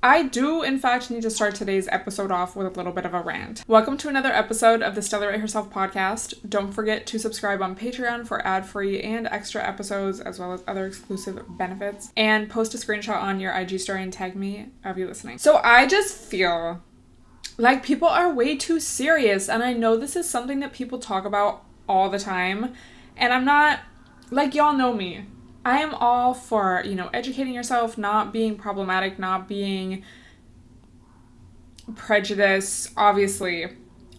I do, in fact, need to start today's episode off with a little bit of a rant. Welcome to another episode of the Stella Write Herself podcast. Don't forget to subscribe on Patreon for ad-free and extra episodes, as well as other exclusive benefits. And post a screenshot on your IG story and tag me of you listening. So I just feel like people are way too serious, and I know this is something that people talk about all the time, and I'm not, like, y'all know me. I am all for, educating yourself, not being problematic, not being prejudiced, obviously.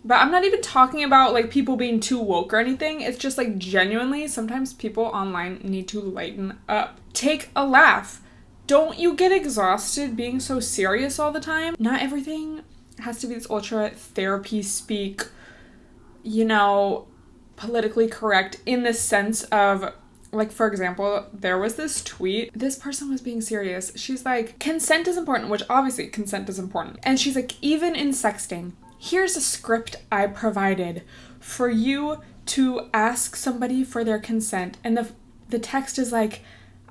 But I'm not even talking about, like, people being too woke or anything. It's just, like, genuinely, sometimes people online need to lighten up. Take a laugh. Don't you get exhausted being so serious all the time? Not everything has to be this ultra therapy speak, politically correct in the sense of, like, for example, there was this tweet. This person was being serious. She's like, consent is important, which obviously consent is important. And she's like, even in sexting, here's a script I provided for you to ask somebody for their consent. And the text is like,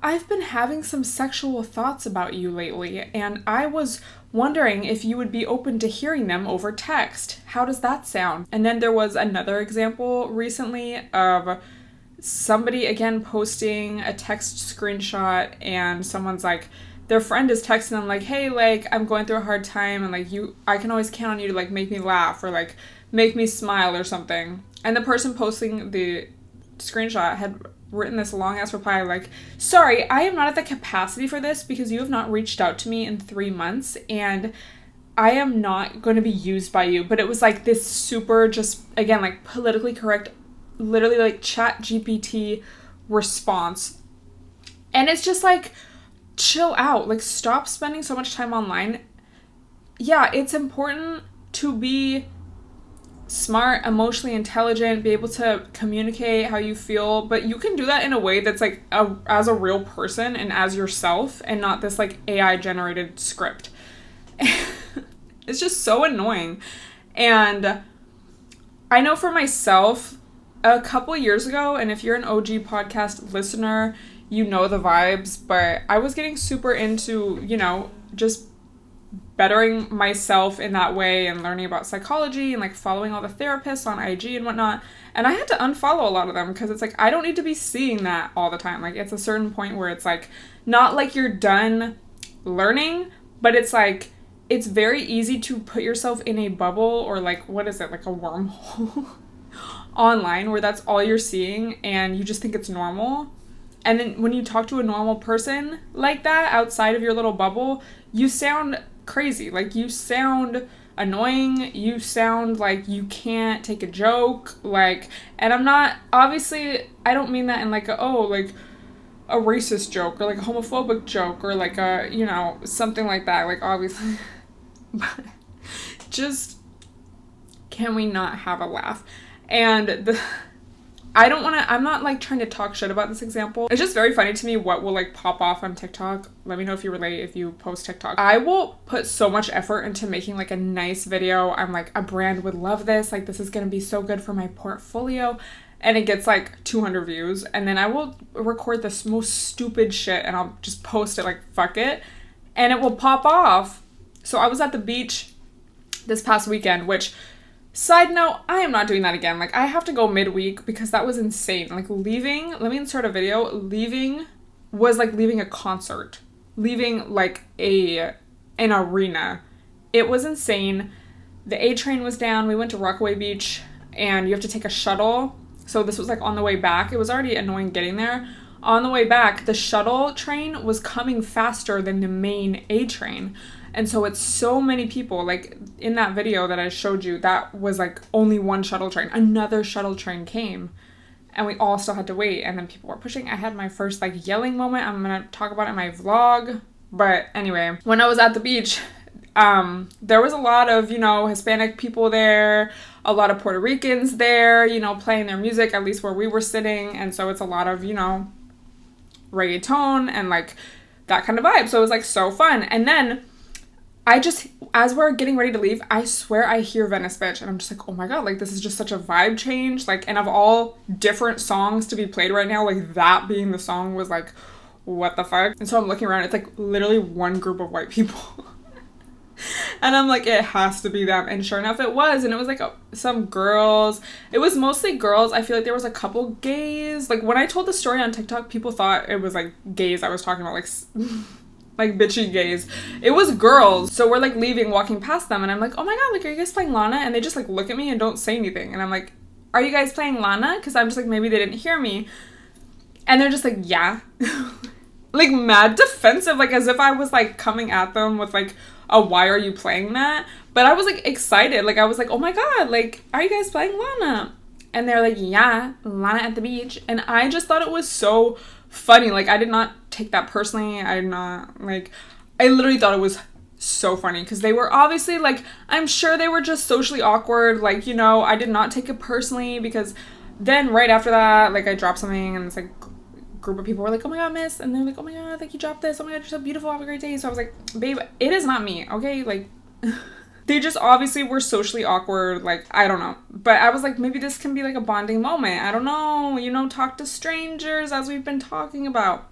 I've been having some sexual thoughts about you lately, and I was wondering if you would be open to hearing them over text. How does that sound? And then there was another example recently of somebody again posting a text screenshot, and someone's like, their friend is texting them like, hey, like, I'm going through a hard time, and like, I can always count on you to like make me laugh or like make me smile or something. And the person posting the screenshot had written this long ass reply like, sorry, I am not at the capacity for this because you have not reached out to me in 3 months, and I am not going to be used by you. But it was like this super, just again, like, politically correct, literally like chat GPT response. And it's just like, chill out, like, stop spending so much time online. Yeah, it's important to be smart, emotionally intelligent, be able to communicate how you feel, but you can do that in a way that's like as a real person and as yourself, and not this like AI generated script. It's just so annoying. And I know for myself, a couple years ago, and if you're an OG podcast listener, you know the vibes, but I was getting super into, just bettering myself in that way and learning about psychology and like following all the therapists on IG and whatnot. And I had to unfollow a lot of them because it's like, I don't need to be seeing that all the time. Like, it's a certain point where it's like, not like you're done learning, but it's like, it's very easy to put yourself in a bubble, or like, what is it, like a wormhole online where that's all you're seeing and you just think it's normal. And then when you talk to a normal person like that outside of your little bubble, you sound crazy. Like, you sound annoying. You sound like you can't take a joke. Like, and I'm not, obviously, I don't mean that in like like a racist joke or like a homophobic joke or like a, something like that. Like, obviously, but just, can we not have a laugh? And I'm not like trying to talk shit about this example. It's just very funny to me what will like pop off on TikTok. Let me know if you relate, if you post TikTok. I will put so much effort into making like a nice video. I'm like, a brand would love this. Like, this is going to be so good for my portfolio. And it gets like 200 views. And then I will record this most stupid shit and I'll just post it like, fuck it. And it will pop off. So I was at the beach this past weekend, which, side note, I am not doing that again. Like, I have to go midweek because that was insane. Like, leaving, let me insert a video. Leaving was like leaving a concert. Leaving like an arena. It was insane. The A train was down. We went to Rockaway Beach and you have to take a shuttle. So this was like on the way back. It was already annoying getting there. On the way back, the shuttle train was coming faster than the main A train. And so it's so many people, like in that video that I showed you, that was like only one shuttle train. Another shuttle train came and we all still had to wait. And then people were pushing. I had my first like yelling moment. I'm going to talk about it in my vlog. But anyway, when I was at the beach, there was a lot of, Hispanic people there, a lot of Puerto Ricans there, playing their music, at least where we were sitting. And so it's a lot of, reggaeton and like that kind of vibe. So it was like so fun. And then as we're getting ready to leave, I swear I hear Venice Bitch, and I'm just like, oh my god, like, this is just such a vibe change. Like, and of all different songs to be played right now, like, that being the song was like, what the fuck? And so I'm looking around, it's like literally one group of white people. And I'm like, it has to be them. And sure enough, it was. And it was like some girls. It was mostly girls. I feel like there was a couple gays. Like when I told the story on TikTok, people thought it was like gays I was talking about, like bitchy gays. It was girls. So we're like leaving, walking past them. And I'm like, oh my God, like, are you guys playing Lana? And they just like look at me and don't say anything. And I'm like, are you guys playing Lana? Because I'm just like, maybe they didn't hear me. And they're just like, yeah. Like mad defensive, like as if I was like coming at them with like a why are you playing that? But I was like excited. Like I was like, oh my God, like, are you guys playing Lana? And they're like, yeah, Lana at the beach. And I just thought it was so funny. Like I did not take that personally. I literally thought it was so funny because they were obviously like, I'm sure they were just socially awkward. Like, you know, I did not take it personally because then right after that, like I dropped something and it's like group of people were like, oh my God, miss, and they're like, oh my God, like you dropped this, oh my God, you're so beautiful, have a great day. So I was like, babe, it is not me, okay? Like they just obviously were socially awkward, like I don't know, but I was like, maybe this can be like a bonding moment, I don't know, you know, talk to strangers as we've been talking about.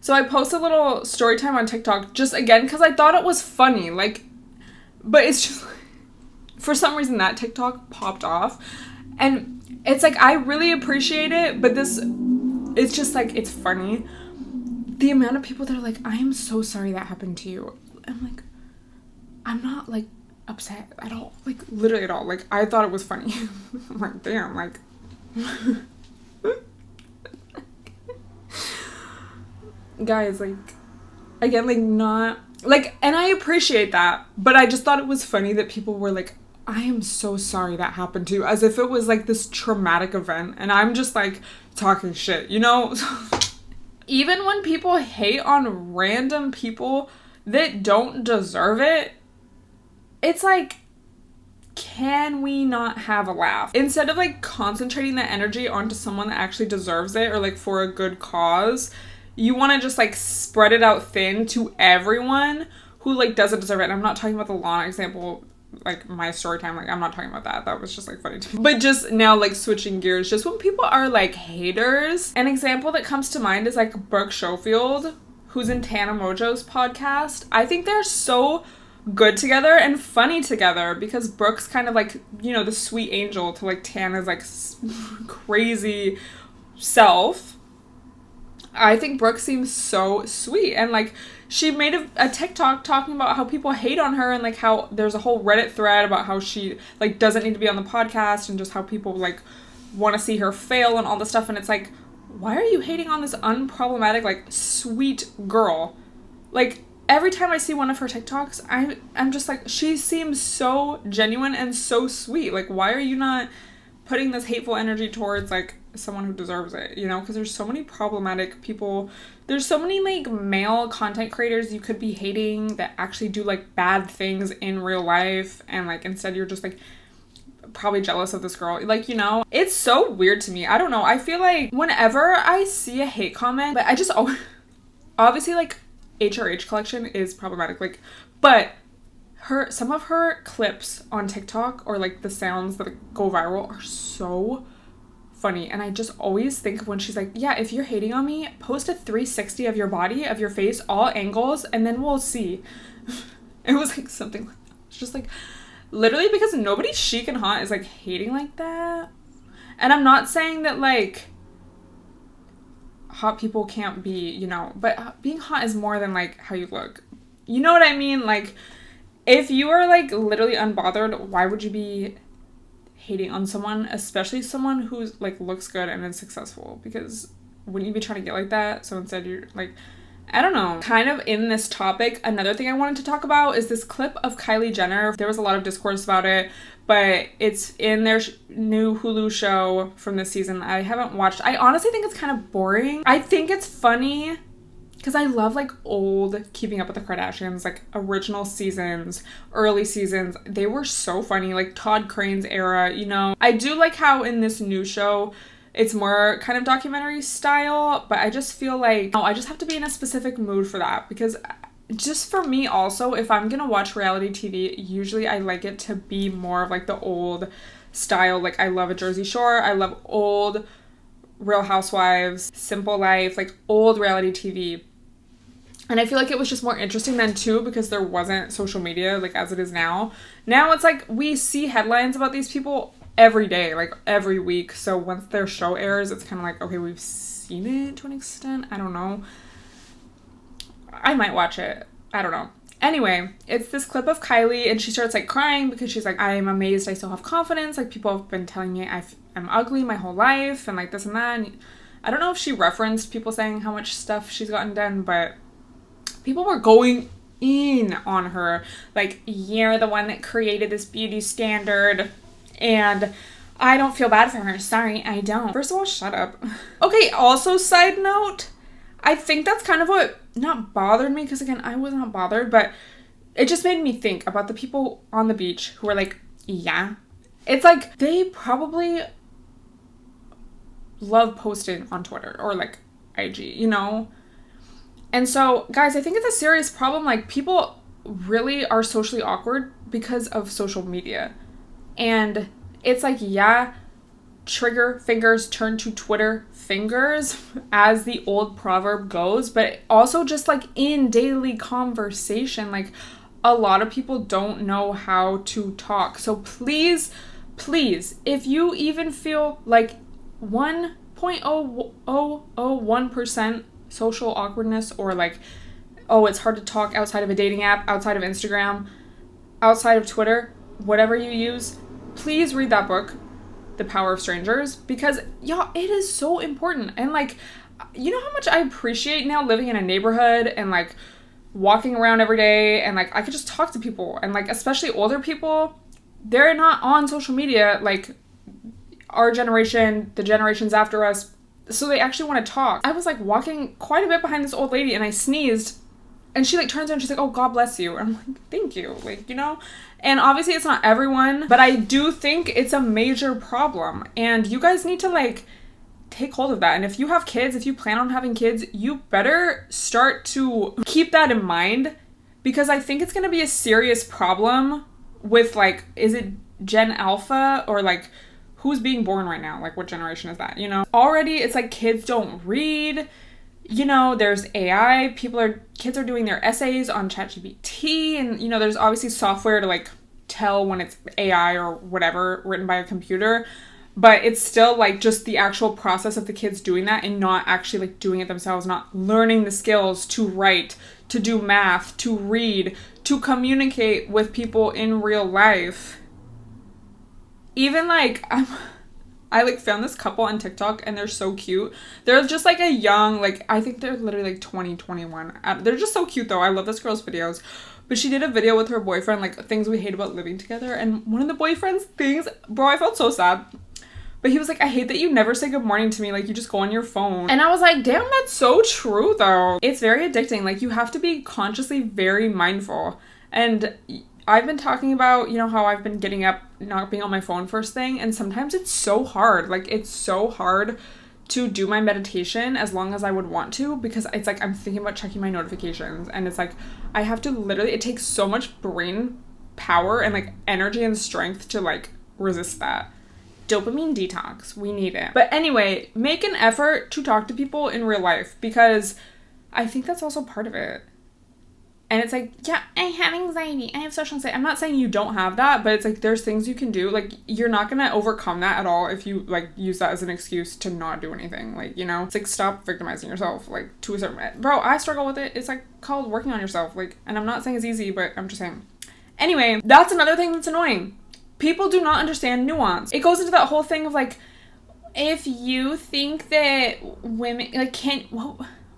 So I posted a little story time on TikTok just again because I thought it was funny, like, but it's just for some reason that TikTok popped off and it's like I really appreciate it, but it's just like, it's funny. The amount of people that are like, I am so sorry that happened to you. I'm like, I'm not like upset at all. Like literally at all. Like I thought it was funny. I'm like, damn, like. Guys, like, again, like not, like, and I appreciate that. But I just thought it was funny that people were like, I am so sorry that happened to you. As if it was like this traumatic event. And I'm just like, talking shit, you know? Even when people hate on random people that don't deserve it, it's like, can we not have a laugh? Instead of like concentrating that energy onto someone that actually deserves it or like for a good cause, you want to just like spread it out thin to everyone who like doesn't deserve it. And I'm not talking about the Lana example, like my story time, like I'm not talking about that was just like funny to me, but just now like switching gears, just when people are like haters. An example that comes to mind is like Brooke Schofield, who's in Tana Mojo's podcast. I think they're so good together and funny together because Brooke's kind of like, you know, the sweet angel to like Tana's like crazy self. I think Brooke seems so sweet and like she made a TikTok talking about how people hate on her and like how there's a whole Reddit thread about how she like doesn't need to be on the podcast and just how people like want to see her fail and all this stuff. And it's like, why are you hating on this unproblematic, like sweet girl? Like every time I see one of her TikToks, I'm just like, she seems so genuine and so sweet. Like, why are you not putting this hateful energy towards like someone who deserves it, you know? Because there's so many problematic people. There's so many like male content creators you could be hating that actually do like bad things in real life, and like instead you're just like probably jealous of this girl, like, you know? It's so weird to me. I don't know, I feel like whenever I see a hate comment, but I just obviously like HRH collection is problematic, like, but some of her clips on TikTok or like the sounds that go viral are so funny. And I just always think of when she's like, yeah, if you're hating on me, post a 360 of your body, of your face, all angles, and then we'll see. It was like something like that. It's just like, literally, because nobody chic and hot is like hating like that. And I'm not saying that like hot people can't be, you know, but being hot is more than like how you look. You know what I mean? Like, if you are like literally unbothered, why would you be hating on someone, especially someone who's like looks good and is successful? Because wouldn't you be trying to get like that? So instead you're like, I don't know. Kind of in this topic, another thing I wanted to talk about is this clip of Kylie Jenner. There was a lot of discourse about it, but it's in their new Hulu show from this season. I haven't watched. I honestly think it's kind of boring. I think it's funny because I love like old Keeping Up with the Kardashians, like original seasons, early seasons. They were so funny, like Todd Crane's era, you know. I do like how in this new show, it's more kind of documentary style, but I just feel like, I just have to be in a specific mood for that, because just for me also, if I'm gonna watch reality TV, usually I like it to be more of like the old style. Like I love a Jersey Shore, I love old Real Housewives, Simple Life, like old reality TV. And I feel like it was just more interesting then too because there wasn't social media like as it is now. Now it's like we see headlines about these people every day, like every week. So once their show airs, it's kind of like, okay, we've seen it to an extent. I don't know. I might watch it. I don't know. Anyway, it's this clip of Kylie and she starts like crying because she's like, I'm amazed I still have confidence. Like people have been telling me I'm ugly my whole life and like this and that. And I don't know if she referenced people saying how much stuff she's gotten done, but people were going in on her. Like, you're the one that created this beauty standard. And I don't feel bad for her. Sorry, I don't. First of all, shut up. Okay, also, side note, I think that's kind of what not bothered me. Because, again, I was not bothered. But it just made me think about the people on the beach who were like, yeah. It's like, they probably love posting on Twitter or, like, IG, you know? And so, guys, I think it's a serious problem. Like, people really are socially awkward because of social media. And it's like, yeah, trigger fingers turn to Twitter fingers, as the old proverb goes. But also just, like, in daily conversation, like, a lot of people don't know how to talk. So please, please, if you even feel like 1.001% social awkwardness or like, oh, it's hard to talk outside of a dating app, outside of Instagram, outside of Twitter, whatever you use, please read that book, The Power of Strangers, because y'all, it is so important. And like, you know how much I appreciate now living in a neighborhood and like walking around every day and like I could just talk to people and like especially older people, they're not on social media like our generation, the generations after us. So they actually want to talk. I was like walking quite a bit behind this old lady and I sneezed and she like turns around and she's like, oh, God bless you. And I'm like, thank you. Like, you know, and obviously it's not everyone, but I do think it's a major problem and you guys need to like take hold of that. And if you have kids, if you plan on having kids, you better start to keep that in mind because I think it's going to be a serious problem with like, is it Gen Alpha or like, who's being born right now? Like, what generation is that, you know? Already, it's like kids don't read. You know, there's AI. Kids are doing their essays on ChatGPT. And, you know, there's obviously software to, like, tell when it's AI or whatever written by a computer. But it's still, like, just the actual process of the kids doing that and not actually, like, doing it themselves. Not learning the skills to write, to do math, to read, to communicate with people in real life. Even, like, I, like, found this couple on TikTok, and they're so cute. They're just, like, a young, like, I think they're literally, like, 20, 21. They're just so cute, though. I love this girl's videos. But she did a video with her boyfriend, like, things we hate about living together. And one of the boyfriend's things, bro, I felt so sad. But he was like, I hate that you never say good morning to me. Like, you just go on your phone. And I was like, damn, that's so true, though. It's very addicting. Like, you have to be consciously very mindful. And I've been talking about, you know, how I've been getting up, not being on my phone first thing, and sometimes it's so hard. Like, it's so hard to do my meditation as long as I would want to because it's like I'm thinking about checking my notifications and it's like I have to literally, it takes so much brain power and like energy and strength to like resist that. Dopamine detox, we need it. But anyway, make an effort to talk to people in real life because I think that's also part of it. And it's like, yeah, I have anxiety. I have social anxiety. I'm not saying you don't have that, but it's like there's things you can do. Like, you're not going to overcome that at all if you, like, use that as an excuse to not do anything. Like, you know? It's like, stop victimizing yourself, like, to a certain... Bro, I struggle with it. It's, like, called working on yourself. Like, and I'm not saying it's easy, but I'm just saying. Anyway, that's another thing that's annoying. People do not understand nuance. It goes into that whole thing of, like, if you think that women, like, can't...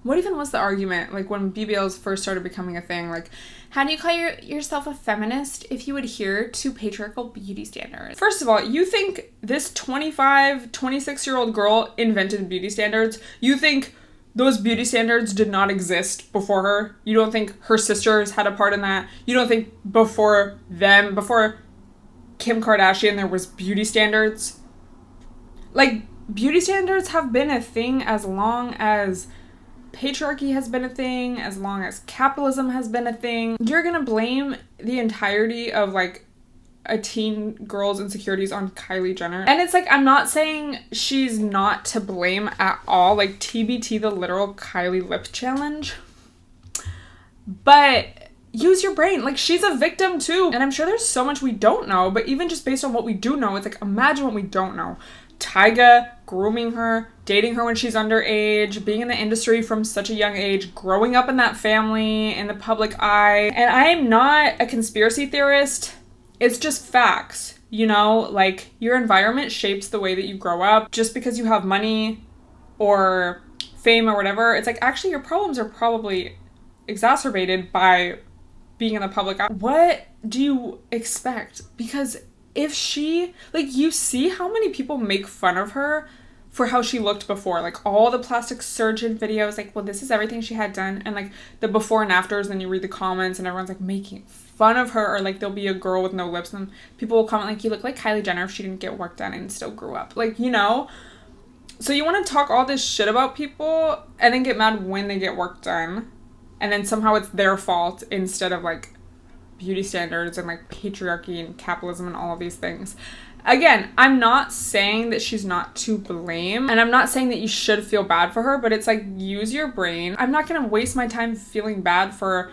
What even was the argument, like, when BBLs first started becoming a thing? Like, how do you call yourself a feminist if you adhere to patriarchal beauty standards? First of all, you think this 25, 26-year-old girl invented beauty standards? You think those beauty standards did not exist before her? You don't think her sisters had a part in that? You don't think before Kim Kardashian, there was beauty standards? Like, beauty standards have been a thing as long as patriarchy has been a thing, as long as capitalism has been a thing. You're gonna blame the entirety of like a teen girl's insecurities on Kylie Jenner. And it's like, I'm not saying she's not to blame at all. Like, TBT the literal Kylie lip challenge. But use your brain. Like, she's a victim too. And I'm sure there's so much we don't know, but even just based on what we do know, it's like, imagine what we don't know. Tyga grooming her, dating her when she's underage, being in the industry from such a young age, growing up in that family, in the public eye. And I am not a conspiracy theorist. It's just facts, you know? Like, your environment shapes the way that you grow up. Just because you have money or fame or whatever, it's like, actually, your problems are probably exacerbated by being in the public eye. What do you expect? Because if she, like, you see how many people make fun of her for how she looked before, like all the plastic surgeon videos, like, well, this is everything she had done, and like the before and afters, and then you read the comments and everyone's like making fun of her, or like there'll be a girl with no lips and people will comment like, you look like Kylie Jenner if she didn't get work done and still grew up, like, you know? So you want to talk all this shit about people and then get mad when they get work done, and then somehow it's their fault instead of like beauty standards and like patriarchy and capitalism and all of these things. Again, I'm not saying that she's not to blame, and I'm not saying that you should feel bad for her, but it's like, use your brain. I'm not gonna waste my time feeling bad for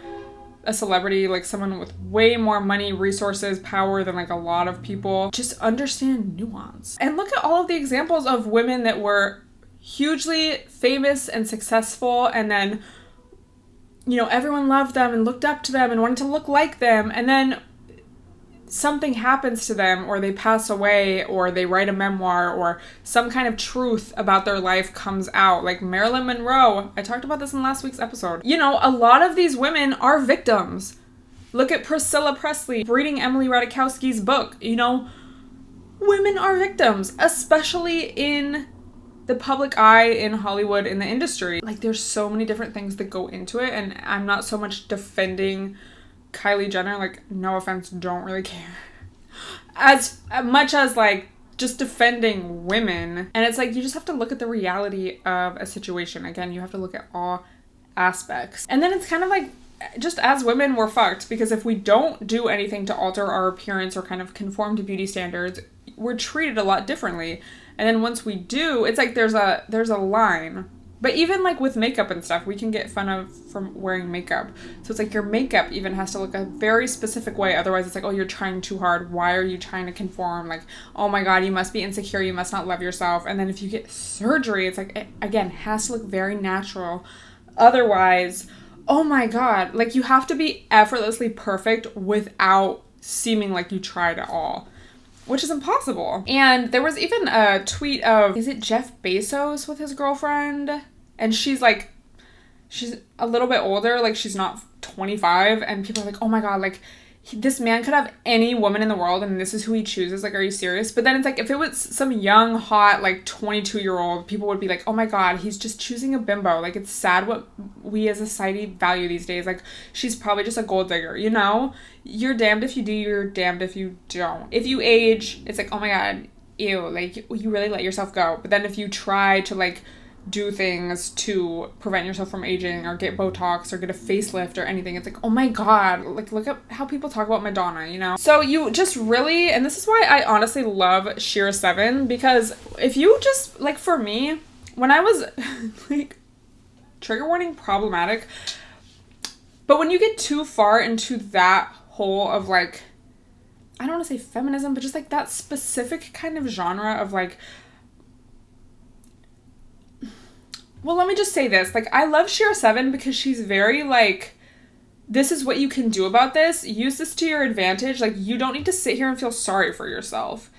a celebrity, like someone with way more money, resources, power than like a lot of people. Just understand nuance. And look at all of the examples of women that were hugely famous and successful, and then, you know, everyone loved them and looked up to them and wanted to look like them, and then something happens to them, or they pass away, or they write a memoir, or some kind of truth about their life comes out. Like Marilyn Monroe, I talked about this in last week's episode. You know, a lot of these women are victims. Look at Priscilla Presley reading Emily Ratajkowski's book. You know, women are victims, especially in the public eye, in Hollywood, in the industry. Like, there's so many different things that go into it, and I'm not so much defending Kylie Jenner, like, no offense, don't really care, as much as like just defending women. And it's like, you just have to look at the reality of a situation. Again, you have to look at all aspects. And then it's kind of like, just as women, we're fucked, because if we don't do anything to alter our appearance or kind of conform to beauty standards, we're treated a lot differently. And then once we do, it's like there's a line. But even like with makeup and stuff, we can get fun of from wearing makeup. So it's like your makeup even has to look a very specific way. Otherwise it's like, oh, you're trying too hard. Why are you trying to conform? Like, oh my God, you must be insecure. You must not love yourself. And then if you get surgery, it's like, it, again, has to look very natural. Otherwise, oh my God, like you have to be effortlessly perfect without seeming like you tried at all, which is impossible. And there was even a tweet of, is it Jeff Bezos with his girlfriend? And she's like, she's a little bit older, like she's not 25, and people are like, oh my God, like this man could have any woman in the world and this is who he chooses. Like, are you serious? But then it's like, if it was some young, hot, like 22-year-old, people would be like, oh my God, he's just choosing a bimbo. Like, it's sad what we as a society value these days. Like, she's probably just a gold digger, you know? You're damned if you do, you're damned if you don't. If you age, it's like, oh my God, ew, like you really let yourself go. But then if you try to like do things to prevent yourself from aging or get Botox or get a facelift or anything, it's like, oh my God, like look at how people talk about Madonna, you know? So you just really, and this is why I honestly love Shira 7, because if you just, like for me, when I was like, trigger warning, problematic, but when you get too far into that hole of like, I don't want to say feminism, but just like that specific kind of genre of like, well, let me just say this. Like, I love Shira 7 because she's very, like, this is what you can do about this. Use this to your advantage. Like, you don't need to sit here and feel sorry for yourself.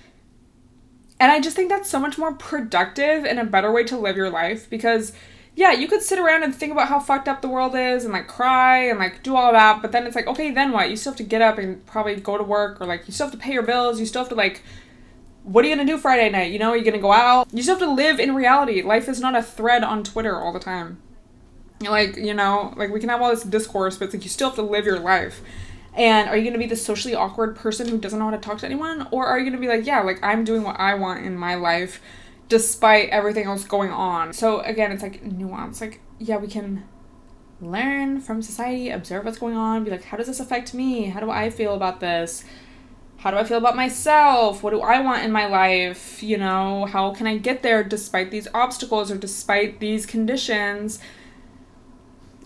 And I just think that's so much more productive and a better way to live your life because, yeah, you could sit around and think about how fucked up the world is and, like, cry and, like, do all that. But then it's like, okay, then what? You still have to get up and probably go to work, or, like, you still have to pay your bills. You still have to, like, what are you going to do Friday night? You know, are you going to go out? You still have to live in reality. Life is not a thread on Twitter all the time. Like, you know, like we can have all this discourse, but it's like you still have to live your life. And are you going to be the socially awkward person who doesn't know how to talk to anyone? Or are you going to be like, yeah, like I'm doing what I want in my life despite everything else going on? So again, it's like nuance. Like, yeah, we can learn from society, observe what's going on, be like, how does this affect me? How do I feel about this? How do I feel about myself? What do I want in my life? You know, how can I get there despite these obstacles or despite these conditions?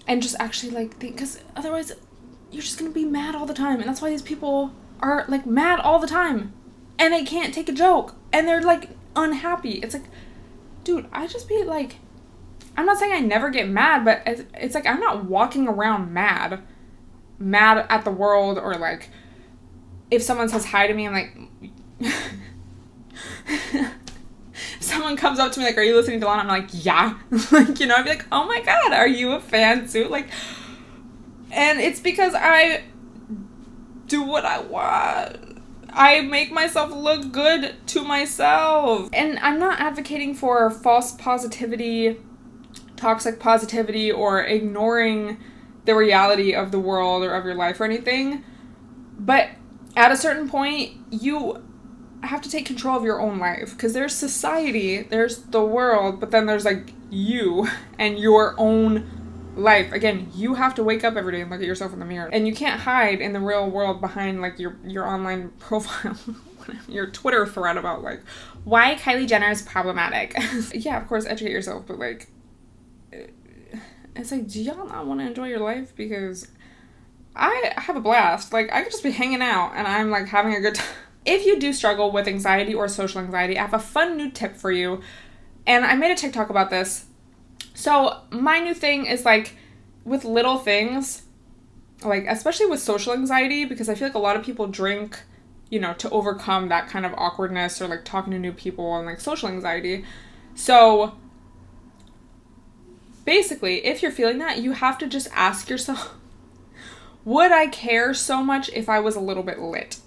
and just actually like think, because otherwise you're just gonna be mad all the time. And that's why these people are like mad all the time and they can't take a joke and they're like unhappy. It's like, dude, I just be like, I'm not saying I never get mad, but it's like I'm not walking around mad at the world, or like if someone says hi to me, I'm like if someone comes up to me like, are you listening to Lana? I'm like, yeah. Like, you know, I'd be like, oh my god, are you a fan too? Like, and it's because I do what I want. I make myself look good to myself. And I'm not advocating for false positivity, toxic positivity, or ignoring the reality of the world or of your life or anything. But at a certain point, you have to take control of your own life, because there's society, there's the world, but then there's like you and your own life. Again, you have to wake up every day and look at yourself in the mirror, and you can't hide in the real world behind like your online profile, your Twitter thread about like why Kylie Jenner is problematic. Yeah, of course, educate yourself, but like it's like, do y'all not want to enjoy your life? Because I have a blast. Like, I could just be hanging out and I'm like having a good time. If you do struggle with anxiety or social anxiety, I have a fun new tip for you. And I made a TikTok about this. So my new thing is like with little things, like especially with social anxiety, because I feel like a lot of people drink, you know, to overcome that kind of awkwardness or like talking to new people and like social anxiety. So basically, if you're feeling that, you have to just ask yourself, would I care so much if I was a little bit lit?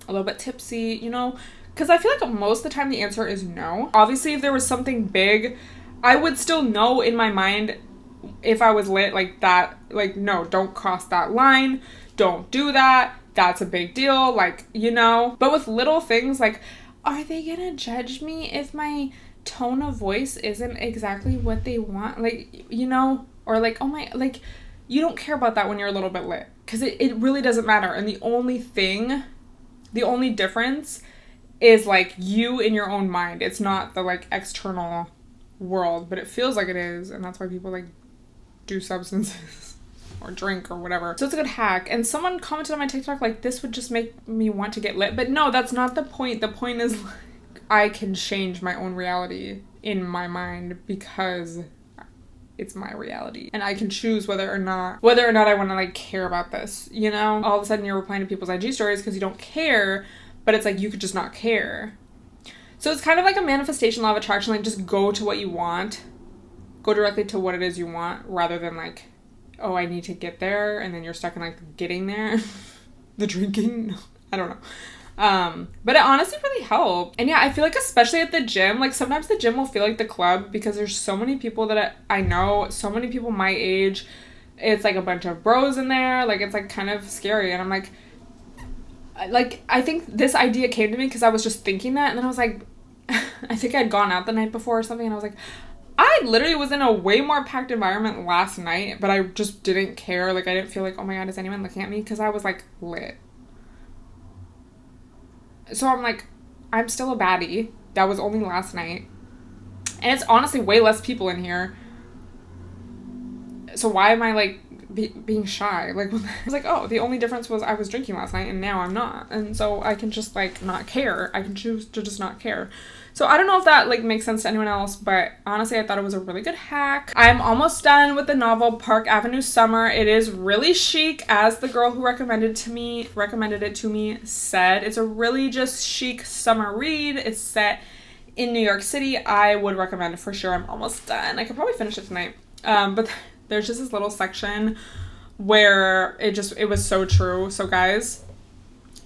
A little bit tipsy, you know? Because I feel like most of the time the answer is no. Obviously, if there was something big, I would still know in my mind if I was lit, like that, like, no, don't cross that line. Don't do that. That's a big deal. Like, you know? But with little things, like, are they gonna judge me if my tone of voice isn't exactly what they want? Like, you know? Or like, oh my, like, you don't care about that when you're a little bit lit. Because it really doesn't matter. And the only difference is like you in your own mind. It's not the like external world, but it feels like it is. And that's why people like do substances or drink or whatever. So it's a good hack. And someone commented on my TikTok like, this would just make me want to get lit. But no, that's not the point. The point is like, I can change my own reality in my mind because it's my reality. And I can choose whether or not I want to like care about this, you know? All of a sudden you're replying to people's IG stories because you don't care, but it's like you could just not care. So it's kind of like a manifestation law of attraction, like just go to what you want. Go directly to what it is you want rather than like, oh, I need to get there, and then you're stuck in like getting there. The drinking. I don't know. But it honestly really helped. And yeah, I feel like especially at the gym, like sometimes the gym will feel like the club because there's so many people that I know, so many people my age. It's like a bunch of bros in there. Like it's like kind of scary. And I'm like I think this idea came to me because I was just thinking that, and then I was like, I think I'd gone out the night before or something, and I was like, I literally was in a way more packed environment last night, but I just didn't care. Like I didn't feel like, oh my god, is anyone looking at me? Because I was like lit. So I'm like, I'm still a baddie. That was only last night. And it's honestly way less people in here. So why am I like being shy? Like, I was like, oh, the only difference was I was drinking last night and now I'm not. And so I can just like not care. I can choose to just not care. So I don't know if that like makes sense to anyone else, but honestly, I thought it was a really good hack. I'm almost done with the novel Park Avenue Summer. It is really chic, as the girl who recommended it to me said. It's a really just chic summer read. It's set in New York City. I would recommend it for sure. I'm almost done. I could probably finish it tonight. But there's just this little section where it was so true. So guys,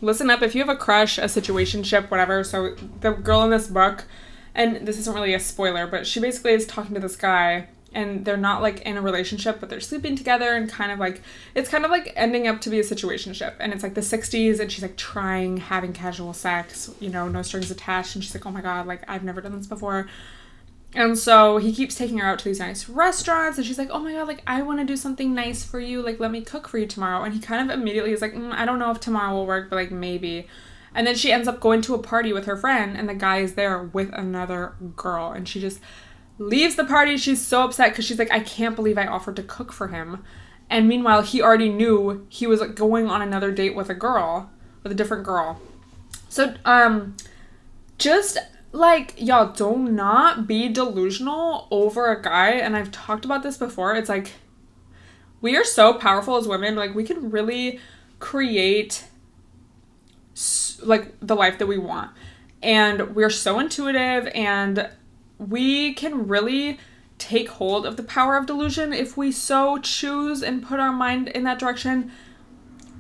listen up. If you have a crush, a situationship, whatever. So the girl in this book, and this isn't really a spoiler, but she basically is talking to this guy, and they're not like in a relationship, but they're sleeping together, and kind of like, it's kind of like ending up to be a situationship. And it's like the 60s, and she's like having casual sex, you know, no strings attached. And she's like, oh my god, like I've never done this before. And so he keeps taking her out to these nice restaurants, and she's like, oh my god, like I want to do something nice for you, like let me cook for you tomorrow. And he kind of immediately is like, I don't know if tomorrow will work, but like maybe. And then she ends up going to a party with her friend, and the guy is there with another girl, and she just leaves the party. She's so upset because she's like, I can't believe I offered to cook for him. And meanwhile, he already knew he was going on another date with a different girl. So, just, like, y'all, do not be delusional over a guy. And I've talked about this before. It's like, we are so powerful as women. Like, we can really create, like, the life that we want. And we're so intuitive, and we can really take hold of the power of delusion if we so choose and put our mind in that direction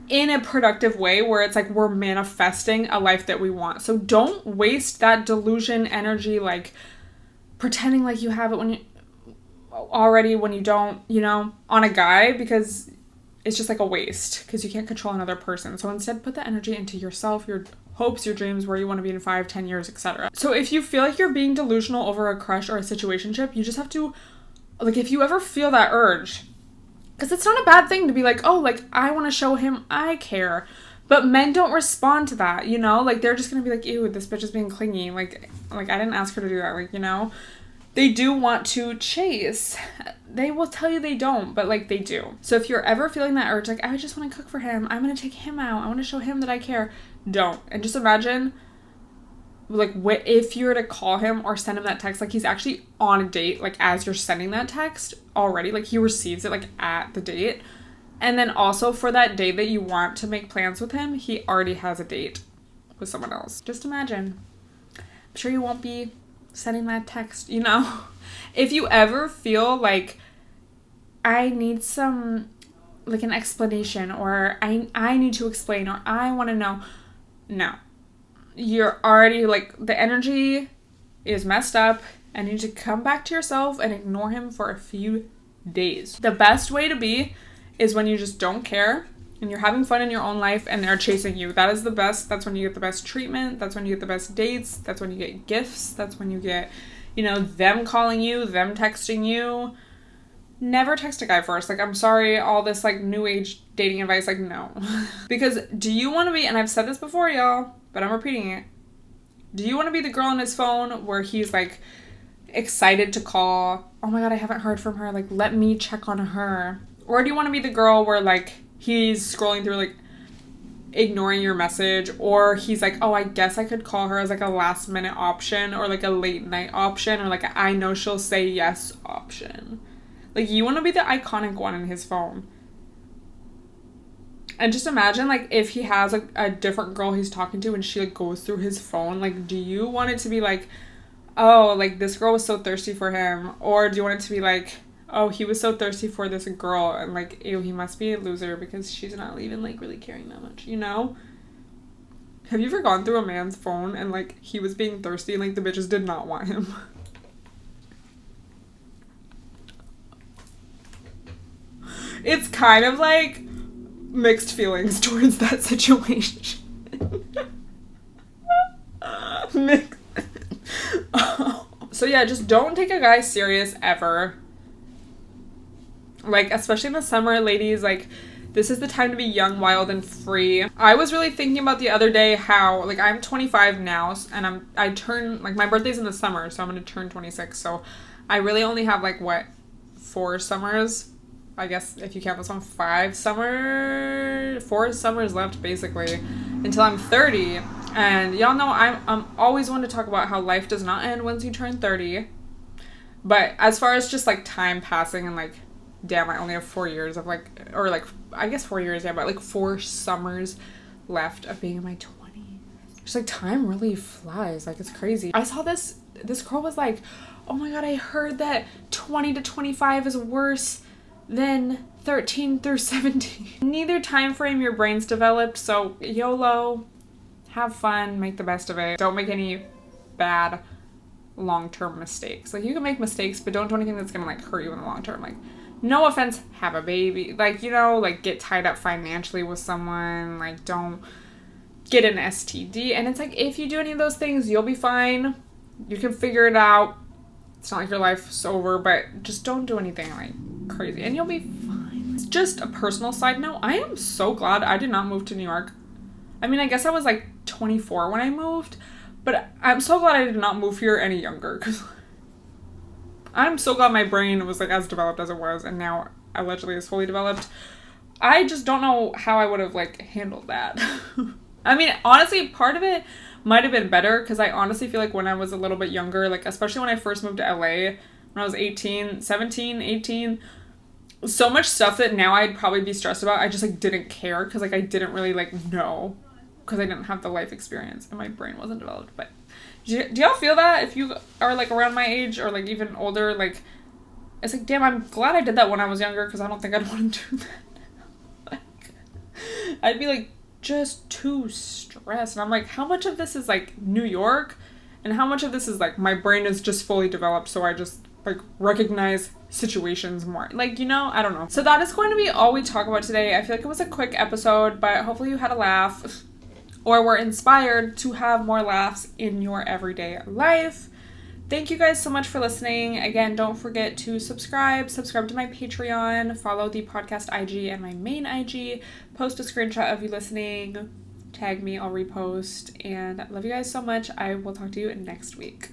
in a productive way where it's like we're manifesting a life that we want. So don't waste that delusion energy, like pretending like you have it when you don't, you know, on a guy, because it's just like a waste because you can't control another person. So instead, put the energy into yourself, your hopes, your dreams, where you want to be in 5, 10 years, etc. So if you feel like you're being delusional over a crush or a situationship, you just have to, like, if you ever feel that urge, because it's not a bad thing to be like, oh, like, I want to show him I care. But men don't respond to that, you know? Like, they're just going to be like, ew, this bitch is being clingy. Like, I didn't ask her to do that, like, you know? They do want to chase. They will tell you they don't, but, like, they do. So if you're ever feeling that urge, like, I just want to cook for him, I'm going to take him out, I want to show him that I care, don't. And just imagine, like, if you were to call him or send him that text, like, he's actually on a date, like, as you're sending that text already, like, he receives it, like, at the date. And then also for that date that you want to make plans with him, he already has a date with someone else. Just imagine. I'm sure you won't be sending that text, you know? If you ever feel like I need some, like, an explanation, or I need to explain, or I want to know, no. You're already, like, the energy is messed up, and you need to come back to yourself and ignore him for a few days. The best way to be is when you just don't care and you're having fun in your own life and they're chasing you. That is the best. That's when you get the best treatment. That's when you get the best dates. That's when you get gifts. That's when you get, you know, them calling you, them texting you. Never text a guy first. Like, I'm sorry, all this, like, new age dating advice, like, no. Because do you want to be, and I've said this before, y'all, but I'm repeating it. Do you want to be the girl on his phone where he's, like, excited to call? Oh my God, I haven't heard from her. Like, let me check on her. Or do you want to be the girl where, like, he's scrolling through, like, ignoring your message, or he's like, oh, I guess I could call her as, like, a last minute option, or, like, a late night option, or, like, a I know she'll say yes option. Like, you want to be the iconic one in his phone. And just imagine, like, if he has a different girl he's talking to and she, like, goes through his phone, like, do you want it to be like, oh, like, this girl was so thirsty for him? Or do you want it to be like, oh, he was so thirsty for this girl, and, like, ew, he must be a loser because she's not even, like, really caring that much, you know? Have you ever gone through a man's phone and, like, he was being thirsty and, like, the bitches did not want him? It's kind of, like, mixed feelings towards that situation. So, yeah, just don't take a guy serious ever. Like, especially in the summer, ladies, like, this is the time to be young, wild, and free. I was really thinking about the other day how, like, I'm 25 now, and I turn, like, my birthday's in the summer, so I'm gonna turn 26, so I really only have, like, what, 4 summers? I guess if you count this one, 4 summers left, basically, until I'm 30. And y'all know I'm always one to talk about how life does not end once you turn 30. But as far as just, like, time passing and, like, damn, I only have 4 years of, like, or, like, I guess 4 years, yeah, but, like, 4 summers left of being in my 20s. Just, like, time really flies. Like, it's crazy. I saw this girl was like, oh my God, I heard that 20 to 25 is worse than 13 through 17. Neither time frame your brain's developed, so YOLO, have fun, make the best of it. Don't make any bad long-term mistakes. Like, you can make mistakes, but don't do anything that's gonna, like, hurt you in the long term. Like, no offense, have a baby. Like, you know, like, get tied up financially with someone. Like, don't get an STD. And it's like, if you do any of those things, you'll be fine. You can figure it out. It's not like your life's over, but just don't do anything, like, crazy, and you'll be fine. It's just a personal side note. I am so glad I did not move to New York. I mean, I guess I was, like, 24 when I moved, but I'm so glad I did not move here any younger, because I'm so glad my brain was like as developed as it was, and now allegedly is fully developed. I just don't know how I would have like handled that. I mean, honestly, part of it might have been better because I honestly feel like when I was a little bit younger, like especially when I first moved to LA, when I was 17, 18, so much stuff that now I'd probably be stressed about, I just like didn't care because like I didn't really like know because I didn't have the life experience and my brain wasn't developed. But do y'all feel that if you are like around my age or like even older? Like, it's like, damn, I'm glad I did that when I was younger because I don't think I'd want to do that. Like, I'd be like just too stressed, and I'm like, how much of this is like New York and how much of this is like my brain is just fully developed, so I just like recognize situations more, like, you know, I don't know. So that is going to be all we talk about today. I feel like it was a quick episode, but hopefully you had a laugh or were inspired to have more laughs in your everyday life. Thank you guys so much for listening. Again, don't forget to subscribe to my Patreon, follow the podcast IG and my main IG, post a screenshot of you listening, tag me, I'll repost, and I love you guys so much. I will talk to you next week.